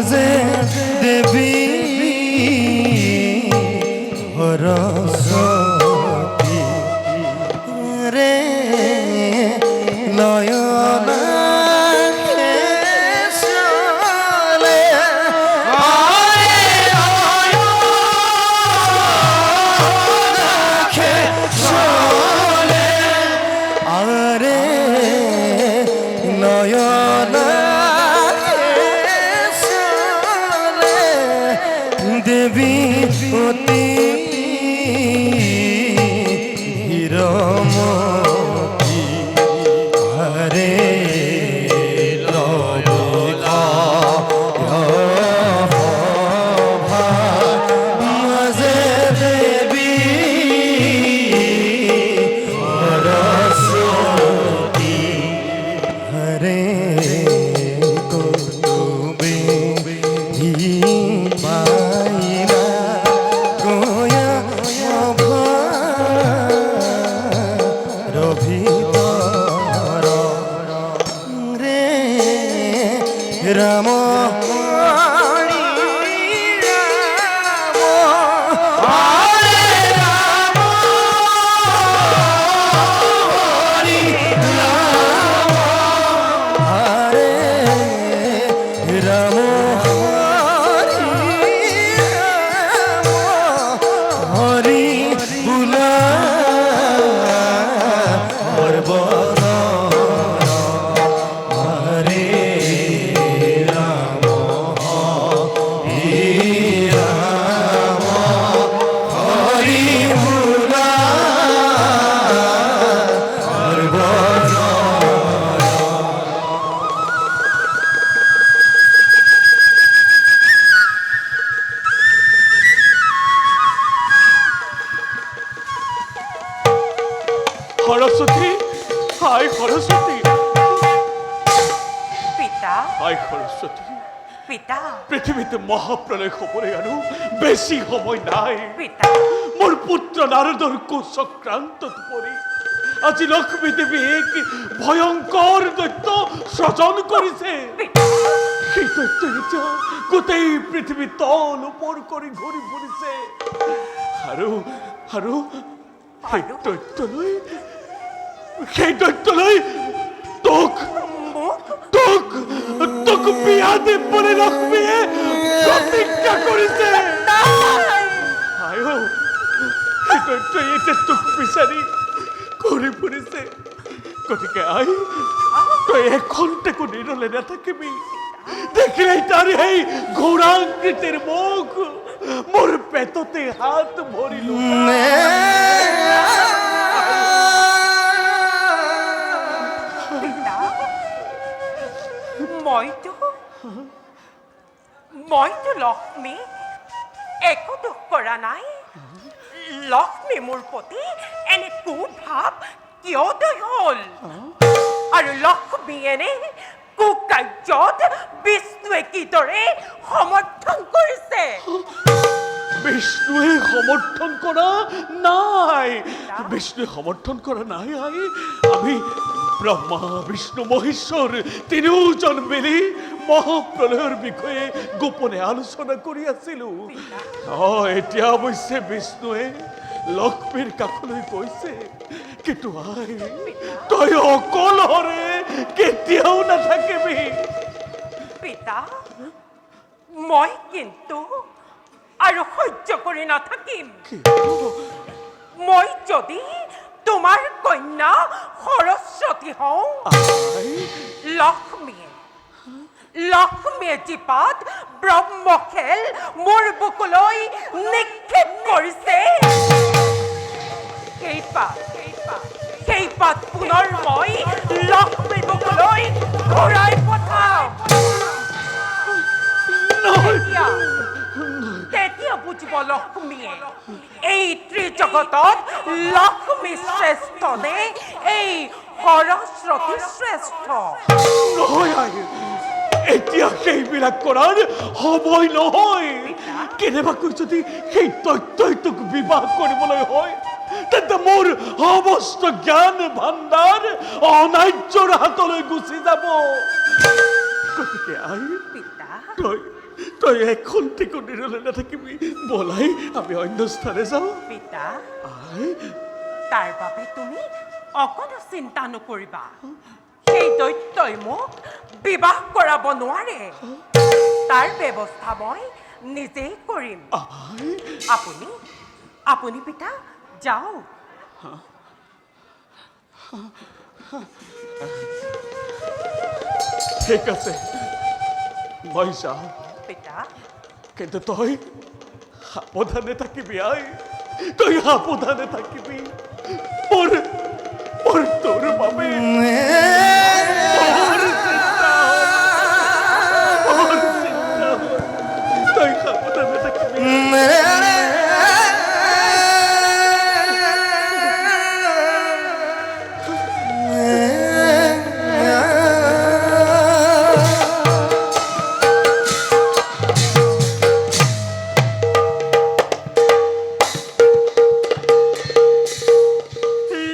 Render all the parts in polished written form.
মাজে দেবী সরস্বতী রে নয়না চলে আরে নয়না চলে দেবী অতি হিরমতি হরে মাজে দেবী সরস্বতী হরে তুমি পাইলা গোয়া রভিতর রে রাম রাম হরি বুলা পর্বত হরে রাম হরি বুলা পর্বত সরস্বতী হায় সরস্বতী পিতা হায় সরস্বতী পিতা পৃথিবীতে মহাপ্রলয় খবরে আনো বেশি সময় নাই পিতা মোর পুত্র নারদর কুসংক্রান্ত পরে আজি লক্ষ্মী দেবী এক ভয়ঙ্কর দৈত্য সৃজন করেছে সেই দৈত্য এটা গোটেই পৃথিবী তল উপর করে ঘুরি ফুরিছে আৰু আৰু সেই দৈত্যলৈ তোক তোক তোক বিয়া দিম বুলি লক্ষ্মীয়ে প্ৰতিজ্ঞা কৰিছে আয়ো সেই দৈত্যই এতিয়া তোক বিচাৰি ঘূৰি ফুৰিছে গতিকে আই তই এখন্তেকো নিৰলে নাথাকিবি দেখিলেই তাৰ সেই ঘোঁৰাকৃতিৰ মুখ মোৰ পেটতে হাত ভৰিলো মইতো লক্ষ্মী একো দুখ কৰা নাই লক্ষ্মী মোৰ প্ৰতি এনে কুভাৱ কিয় হ'ল আৰু লক্ষ্মী এনে কুকাৰ্যত বিষ্ণুৱে কিদৰে সমৰ্থন কৰিছে বিষ্ণুৱে সমৰ্থন কৰা নাই বিষ্ণুৱে সমৰ্থন কৰা নাই আই আমি ব্ৰহ্মা বিষ্ণু মহেশ্বৰ তিনিওজন মিলি মহাপ্ৰলয়ৰ বিষয়ে গোপনে আলোচনা কৰি আছিলো এতিয়া অৱশ্যে বিষ্ণুৱে লক্ষ্মীৰ কাষলৈ গৈছে কিন্তু আই তই অকলহৰে কেতিয়াও নাথাকিবি পিতা মই কিন্তু আৰু সহ্য কৰি নাথাকিম মই যদি তোমাৰ কন্যা সৰস্বতী হওঁ লক্ষ্মীয়ে জীপাত ব্ৰহ্মখেল মোৰ বুকুলৈ নিক্ষেপ কৰিছে সেই পাত পুনৰ মই লক্ষ্মীৰ বুকুলৈ ঘূৰাই পঠাম তেতিয়া বুজিব লক্ষ্মীয়ে এই ত্ৰিজগতত লক্ষ্মী শ্ৰেষ্ঠ নে এই সৰস্বতী শ্ৰেষ্ঠ এতিয়া সেইবিলাক কৰাৰ সময় নহয় কেনেবাকৈ যদি সেই তথ্যই তোক বিবাহ কৰিবলৈ হয় তেন্তে মোৰ সমস্ত জ্ঞান ভাণ্ডাৰ অনাৰ্যৰ হাতলৈ গুচি যাব গতিকে আই তই এখন টিকো নিৰলে নাথাকিবি বলাই আমি অন্য স্থানে যাওঁ পিতা আই তাৰ বাবে তুমি অকণো চিন্তা নকৰিবা সেই দৈত্যই মোক বিবাহ কৰাব নোৱাৰে তাৰ ব্যৱস্থা মই নিজেই কৰিম আই আপুনি আপুনি পিতা যাওক ঠিক আছে মই যাওঁ পিতা কিন্তু তই সাৱধানে থাকিবি আই তই সাৱধানে থাকিবি মোৰ মোৰ তোৰ বাবে মোৰ চিন্তা হ'ল। তই সাৱধানে থাকিবি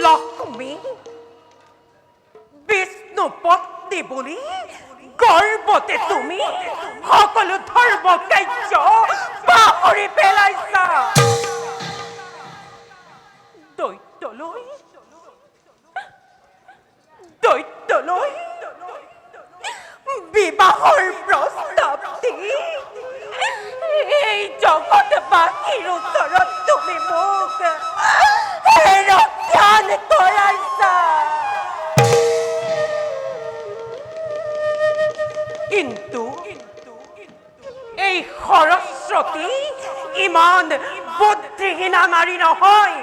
লক্ষ্মী বিষ্ণু পত্নী বুলি গৰ্বতে তুমি সকলো ধৰ্ম কাৰ্য পাহৰি পেলাইছা দৈত্যলৈ দৈত্যলৈ বিবাহৰ প্ৰস্তাৱ দি এই জগতবাসীৰ ওচৰত তুমি মোক হেৰজ্ঞান কৰাইছা কিন্তু এই সৰস্বতী ইমান বুদ্ধিহীনা নাৰী নহয়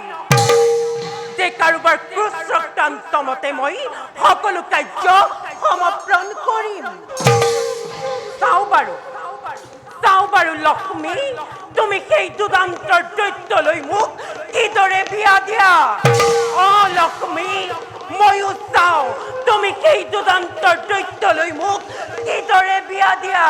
যে কাৰোবাৰ ক্ৰোধচক্ৰান্ত মতে মই সকলো কাৰ্য সমৰ্পণ কৰিম চাওঁ বাৰু লক্ষ্মী তুমি সেই দুদান্তৰ দৈত্যলৈ মোক কিদৰে বিয়া দিয়া লক্ষ্মী ময়ো চাওঁ তুমি সেই দুদান্তৰ দৈত্যলৈ মোক কিদৰে বিয়া দিয়া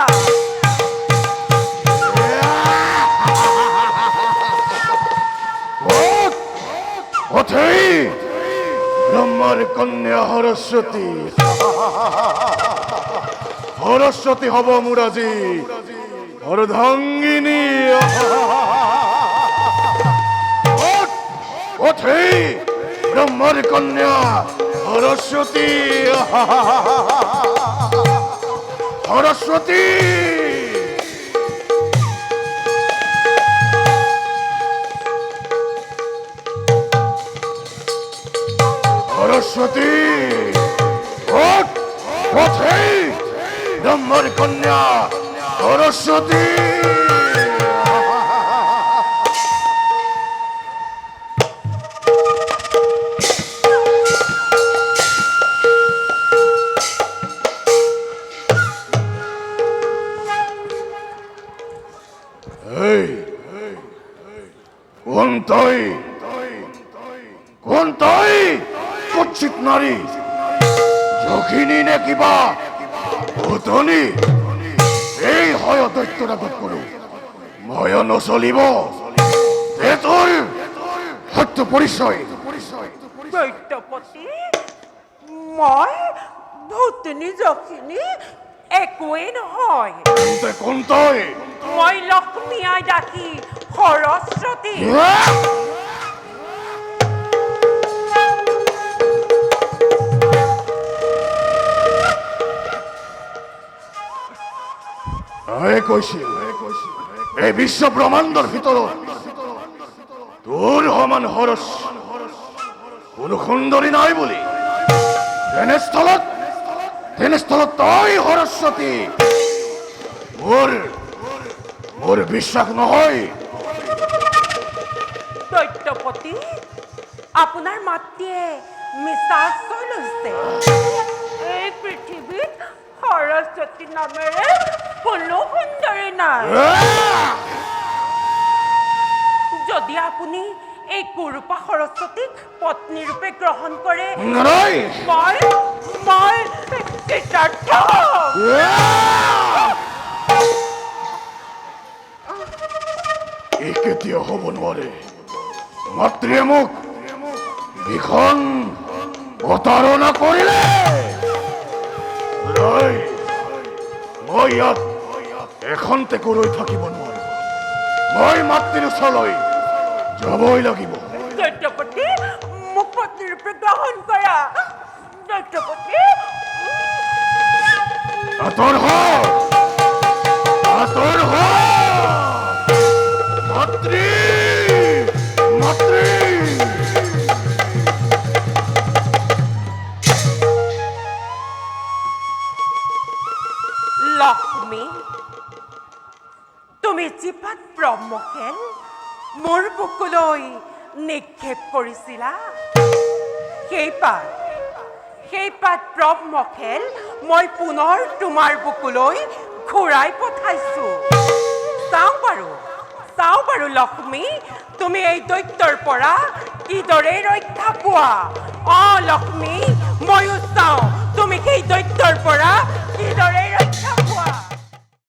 অথৈ ব্ৰহ্মাৰ কন্যা সৰস্বতী সৰস্বতী হ'ব মোৰ আজি অৰ্ধাংগিনী অথৈ ব্ৰহ্মাৰ কন্যা সৰস্বতী সৰস্বতী সৰস্বতী অথৈ ব্ৰহ্মাৰ কন্যা সৰস্বতী কোন তই কুৎসিত নাৰী যখিনী নে কিবা ভূতনী এই হয় দৈত্যৰ আগত কৰো ভয় নচলিব এ তোৰ সত্য পৰিচয় দৈত্যপতি মই ভূতনী যখিনী একোৱেই নহয় কোন তই মই লক্ষ্মী আই ডাকি সৰস্বতী কৈছিল এই বিশ্ব ব্ৰহ্মাণ্ডৰ ভিতৰত তোৰ সমান সৰস কোনো সুন্দৰী নাই বুলি তেনেস্থলত তই সৰস্বতী মোৰ বিশ্বাস নহয় দৈত্যপতি আপোনাৰ মাতৃয়ে মিছা আশ্ৰয় লৈছে এই পৃথিৱীত সৰস্বতী নামেৰে কোনো সুন্দৰী নাই যদি আপুনি এই কুৰূপা সৰস্বতীক পত্নী ৰূপে গ্ৰহণ কৰে মই কৃতাৰ্থ এই কেতিয়াও হ'ব নোৱাৰে মাতৃয়ে মোক ভীষণ প্ৰতাৰণা কৰিলে মই ইয়াত এখন্তেকো ৰৈ থাকিব নোৱাৰো মই মাতৃৰ ওচৰলৈ যাবই লাগিব দৈত্যপতি মোক পত্নীৰূপে গ্ৰহণ কৰা দৈত্যপতি আঁতৰ হ আঁতৰ হ মাতৃ মাতৃ লক্ষ্মী তুমি জিপাত ব্ৰহ্মখেল মোৰ বুকুলৈ নিক্ষেপ কৰিছিলা সেইপাত ব্ৰহ্মখেল মই পুনৰ তোমাৰ বুকুলৈ ঘূৰাই পঠাইছো চাওঁ বাৰু লক্ষ্মী তুমি এই দৈত্যৰ পৰা কিদৰে ৰক্ষা পোৱা লক্ষ্মী ময়ো চাওঁ তুমি সেই দৈত্যৰ পৰা কিদৰে ৰক্ষা